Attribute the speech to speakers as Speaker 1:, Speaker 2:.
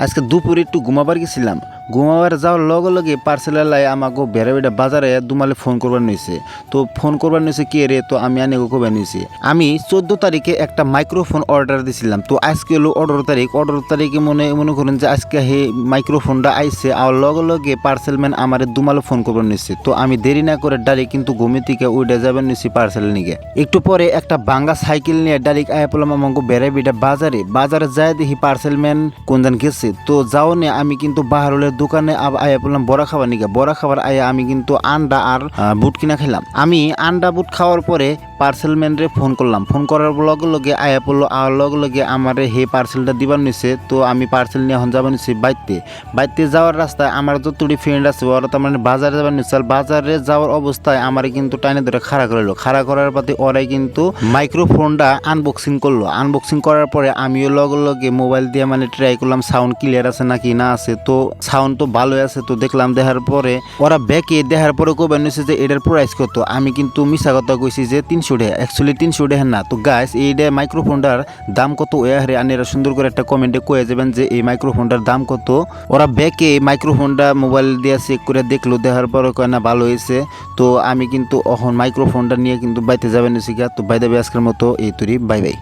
Speaker 1: আজকে দুপুরে একটু ঘুমাবার গেছিলাম। ঘুমাবার যাওয়ার লগে লগে পার্সেলায় আমাকে বেড়া বেড়া বাজারে দুমালে ফোন করবার নিয়েছে। তো ফোন করবার নিয়েছে কে রে, তো আমি আনে কবে নিয়েছি। আমি 14 তারিখে একটা মাইক্রোফোন অর্ডার দিছিলাম। তো আজকে হলো 18 তারিখে মনে করেন যে আজকে হে মাইক্রোফোনটা আইসে আর লগে লগে পার্সেলম্যান আমার দুমালে ফোন করবার নিয়েছে। তো আমি দেরি না করে ডাইরেক্ট কিন্তু ঘুমে থেকে উঠে যাবেন নিয়েছি পার্সেল নিয়ে। একটু পরে একটা ভাঙ্গা সাইকেল নিয়ে ডাইরেক্ট আয়া পড়লাম আমাকে বেড়া বেড়া বাজারে যায় দেখি পার্সেলম্যান কোনজন গেছে। তো যাও নে আমি কিন্তু বাহারুলের দোকানে আয়া পড়লাম বড়া খাবার নিকে। বড়া খাবার আয়া আমি কিন্তু আন্ডা আর বুট কিনা খেলাম। আমি আন্ডা বুট খাওয়ার পরে পার্সেলম্যানরে ফোন করলাম। ফোন করার লগে লগে আয়া পড়লো আর লগে লগে আমারে হে পার্সেলটা দিবার নিছে। তো আমি পার্সেল নিয়ে এখন যাবার নিছি বাইতে যাওয়ার রাস্তায় আমার যতটি ফ্রেন্ড আছে ওরা তার মানে বাজারে যাবার নিচ্ছে। আর বাজারে যাওয়ার অবস্থায় আমার কিন্তু টাইনে ধরে খাড়া করার পাতে ওরাই কিন্তু মাইক্রোফোনটা আনবক্সিং করলো। আনবক্সিং করার পরে আমিও লগে লগে মোবাইল দিয়ে মানে ট্রাই করলাম সাউন্ড ক্লিয়ার আছে নাকি না আছে। তো সাউন্ড তো ভালোই আছে। তো দেখলাম, দেখার পরে ওরা ব্যাকে দেখার পরে কবে নিচ্ছে যে এটার প্রাইস কত। আমি কিন্তু মিছা কথা কইছি যে 300 টাকা, অ্যাকচুয়ালি 300 টাকা না। তো গাইস এইটা মাইক্রোফোনটার দাম কত ওয়ারে আনেরা সুন্দর করে একটা কমেন্টে কয়ে যাবেন যে এই মাইক্রোফোনটার দাম কত। ওরা ব্যাকে মাইক্রোফোনটা মোবাইল দিয়ে চেক করে দেখলো, দেখার পরে কয় না ভালো হয়েছে। তো আমি কিন্তু এখন মাইক্রোফোনটা নিয়ে কিন্তু বাইতে যাবেন নিছি। তো বাই দেবে আজকের মতো এই তৈরি, বাই বাই।